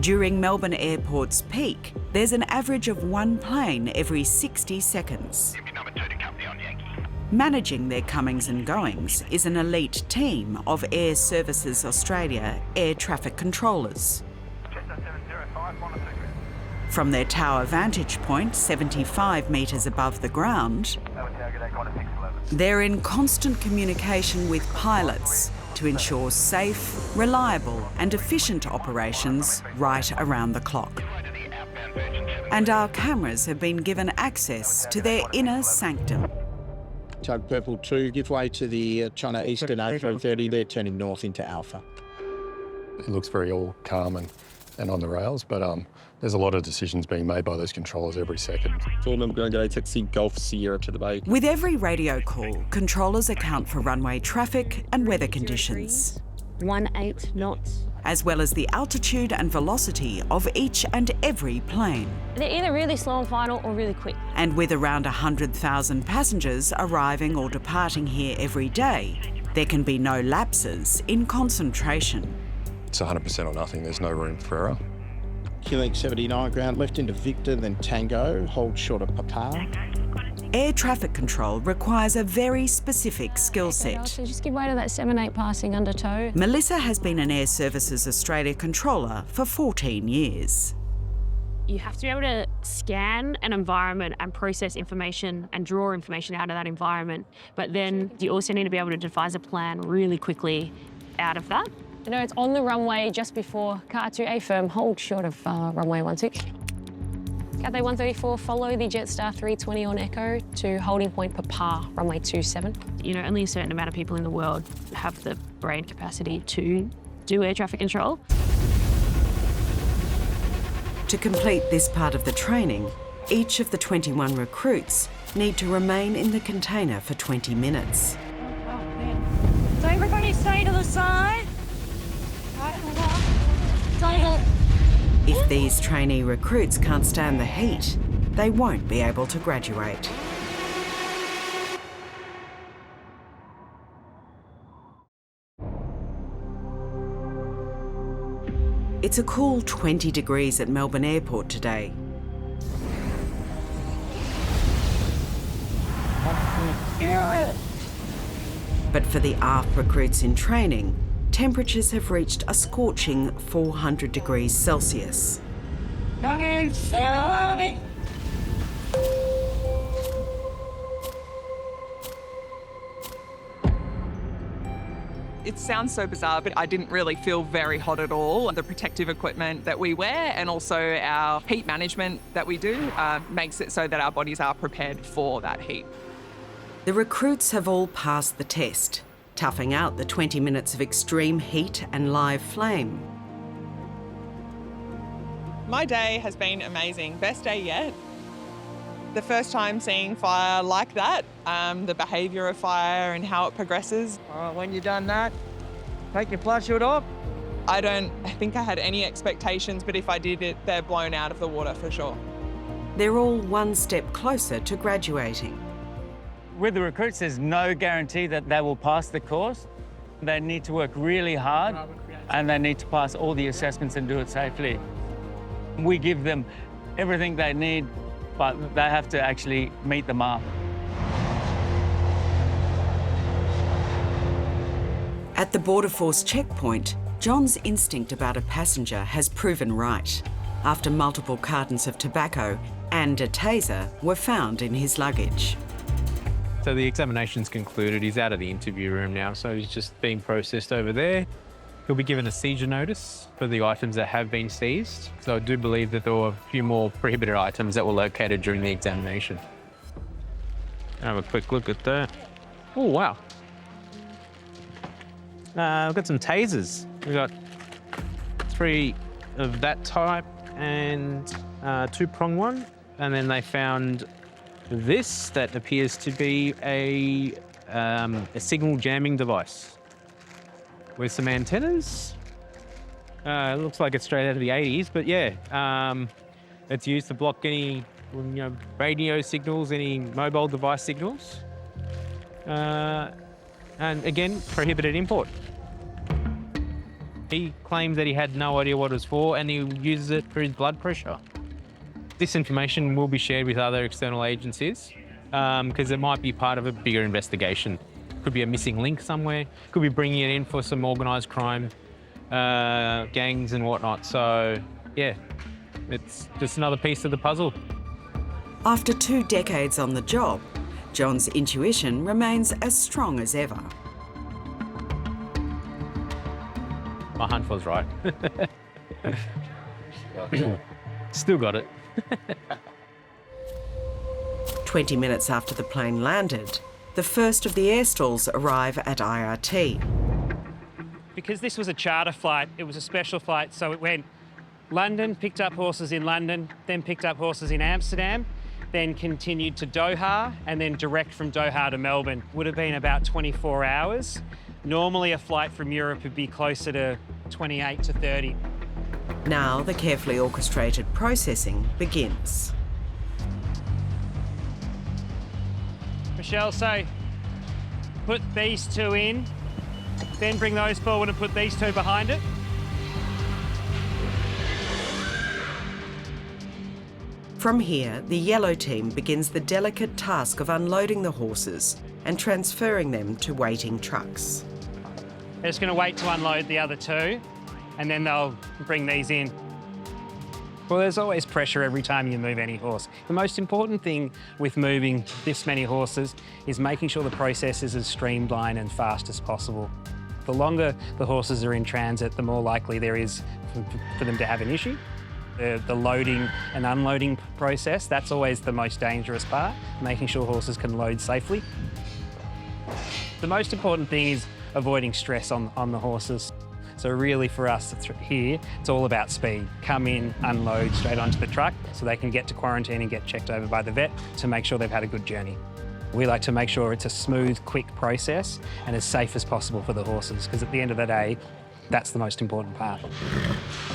During Melbourne Airport's peak, there's an average of one plane every 60 seconds. Managing their comings and goings is an elite team of Air Services Australia air traffic controllers. From their tower vantage point, 75 metres above the ground, they're in constant communication with pilots to ensure safe, reliable and efficient operations right around the clock. And our cameras have been given access to their inner sanctum. Tug Purple 2, give way to the China Eastern A330, they're turning north into Alpha. It looks very all calm and on the rails, but there's a lot of decisions being made by those controllers every second. I'm going to go taxi Golf Sierra to the bay. With every radio call, controllers account for runway traffic and weather conditions, 18 knots. as well as the altitude and velocity of each and every plane. They're either really slow and final or really quick. And with around 100,000 passengers arriving or departing here every day, there can be no lapses in concentration. It's 100% or nothing, there's no room for error. QX 79 ground left into Victor, then Tango, hold short of Papa. Air traffic control requires a very specific skill set. So just give way to that 7-8 passing under tow. Melissa has been an Air Services Australia controller for 14 years. You have to be able to scan an environment and process information and draw information out of that environment. But then you also need to be able to devise a plan really quickly out of that. You know, it's on the runway just before car 2A firm, hold short of runway 16. Cathay 134, follow the Jetstar 320 on Echo to holding point Papa, runway 27. You know, only a certain amount of people in the world have the brain capacity to do air traffic control. To complete this part of the training, each of the 21 recruits need to remain in the container for 20 minutes. So everybody stay to the side. If these trainee recruits can't stand the heat, they won't be able to graduate. It's a cool 20 degrees at Melbourne Airport today. But for the ARF recruits in training, temperatures have reached a scorching 400 degrees Celsius. It sounds so bizarre, but I didn't really feel very hot at all. The protective equipment that we wear and also our heat management that we do makes it so that our bodies are prepared for that heat. The recruits have all passed the test, toughing out the 20 minutes of extreme heat and live flame. My day has been amazing. Best day yet. The first time seeing fire like that, the behaviour of fire and how it progresses. When you've done that, take your flight shield off. I don't think I had any expectations, but if I did, they're blown out of the water for sure. They're all one step closer to graduating. With the recruits, there's no guarantee that they will pass the course. They need to work really hard and they need to pass all the assessments and do it safely. We give them everything they need, but they have to actually meet the mark. At the Border Force checkpoint, John's instinct about a passenger has proven right, after multiple cartons of tobacco and a taser were found in his luggage. So the examination's concluded. He's out of the interview room now, so he's just being processed over there. He'll be given a seizure notice for the items that have been seized. So I do believe that there were a few more prohibited items that were located during the examination. Have a quick look at that. Oh, wow. We've got some tasers. We've got 3 of that type and 2-prong one. And then they found this that appears to be a signal jamming device with some antennas. It looks like it's straight out of the 80s, but yeah, it's used to block any radio signals, any mobile device signals. And again, prohibited import. He claimed that he had no idea what it was for and he uses it for his blood pressure. This information will be shared with other external agencies because it might be part of a bigger investigation. Could be a missing link somewhere, could be bringing it in for some organised crime gangs and whatnot. So, yeah, it's just another piece of the puzzle. After 2 decades on the job, John's intuition remains as strong as ever. My hunch was right. Still got it. 20 minutes after the plane landed, the first of the air stalls arrive at IRT. Because this was a charter flight, it was a special flight, so it went London, picked up horses in London, then picked up horses in Amsterdam, then continued to Doha, and then direct from Doha to Melbourne. Would have been about 24 hours. Normally a flight from Europe would be closer to 28 to 30. Now the carefully orchestrated processing begins. Michelle, so put these 2 in, then bring those forward and put these 2 behind it. From here, the yellow team begins the delicate task of unloading the horses and transferring them to waiting trucks. They're just going to wait to unload the other 2, and then they'll bring these in. Well, there's always pressure every time you move any horse. The most important thing with moving this many horses is making sure the process is as streamlined and fast as possible. The longer the horses are in transit, the more likely there is for them to have an issue. The loading and unloading process, that's always the most dangerous part, making sure horses can load safely. The most important thing is avoiding stress on the horses. So really for us here, it's all about speed. Come in, unload straight onto the truck so they can get to quarantine and get checked over by the vet to make sure they've had a good journey. We like to make sure it's a smooth, quick process and as safe as possible for the horses, because at the end of the day, that's the most important part.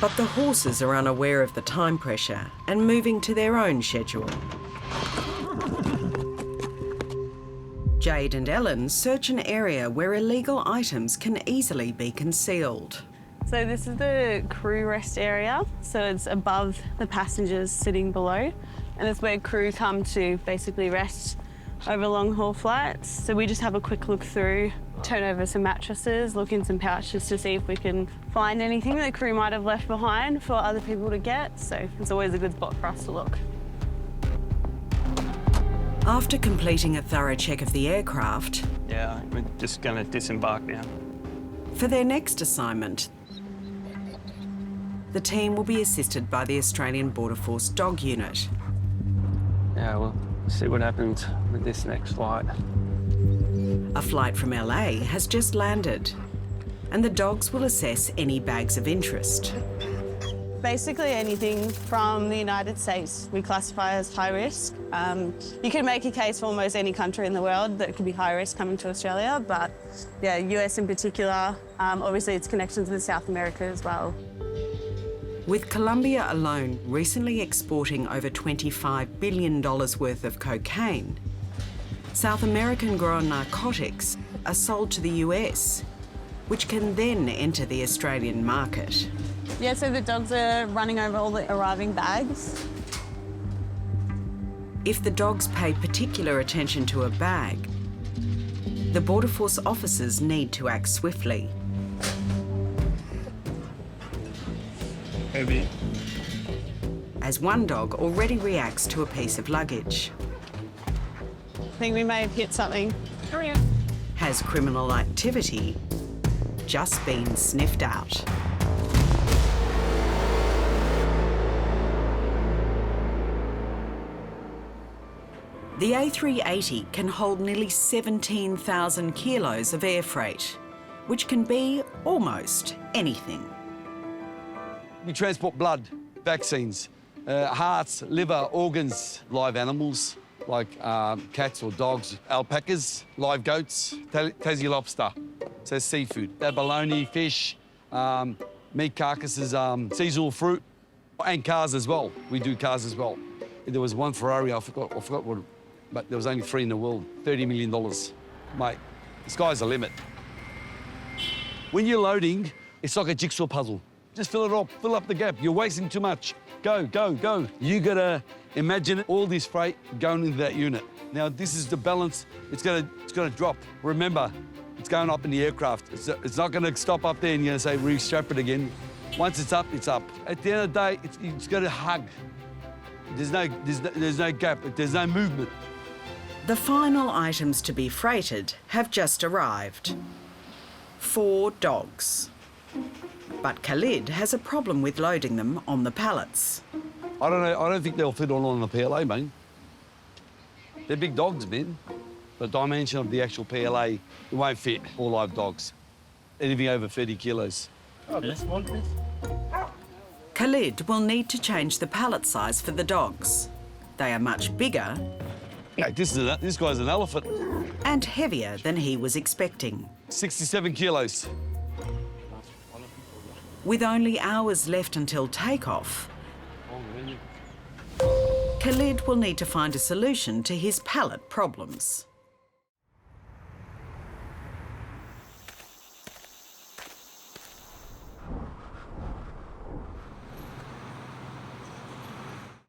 But the horses are unaware of the time pressure and moving to their own schedule. Jade and Ellen search an area where illegal items can easily be concealed. So this is the crew rest area. So it's above the passengers sitting below. And it's where crew come to basically rest over long haul flights. So we just have a quick look through, turn over some mattresses, look in some pouches to see if we can find anything that crew might have left behind for other people to get. So it's always a good spot for us to look. After completing a thorough check of the aircraft, Yeah, we're just going to disembark now. for their next assignment, the team will be assisted by the Australian Border Force Dog Unit. Yeah, we'll see what happens with this next flight. A flight from LA has just landed, and the dogs will assess any bags of interest. Basically anything from the United States we classify as high risk. You can make a case for almost any country in the world that could be high risk coming to Australia, but yeah, US in particular, obviously its connections with South America as well. With Colombia alone recently exporting over $25 billion worth of cocaine, South American-grown narcotics are sold to the US, which can then enter the Australian market. Yeah, so the dogs are running over all the arriving bags. If the dogs pay particular attention to a bag, the Border Force officers need to act swiftly. Heavy. As one dog already reacts to a piece of luggage. I think we may have hit something. Has criminal activity just been sniffed out? The A380 can hold nearly 17,000 kilos of air freight, which can be almost anything. We transport blood, vaccines, hearts, liver, organs, live animals like cats or dogs, alpacas, live goats, Tassie lobster, so seafood, abalone, fish, meat carcasses, seasonal fruit, and cars as well. We do cars as well. There was one Ferrari, I forgot what, but there was only 3 in the world, $30 million. Mate, the sky's the limit. When you're loading, It's like a jigsaw puzzle. Just fill it up, fill up the gap. You're wasting too much. Go, go, go. You gotta imagine all this freight going into that unit. Now, this is the balance. It's gonna drop. Remember, it's going up in the aircraft. It's not gonna stop up there and you're gonna say, re-strap it again. Once it's up, it's up. At the end of the day, it's got to hug. There's no gap. There's no movement. The final items to be freighted have just arrived. 4 dogs. But Khalid has a problem with loading them on the pallets. I don't know. I don't think they'll fit all on the PLA, mate. They're big dogs, man. The dimension of the actual PLA, it won't fit all live dogs. Anything over 30 kilos. Oh, this one, please. Khalid will need to change the pallet size for the dogs. They are much bigger Hey, this guy's an elephant. and heavier than he was expecting. 67 kilos. With only hours left until takeoff, Khalid will need to find a solution to his pallet problems.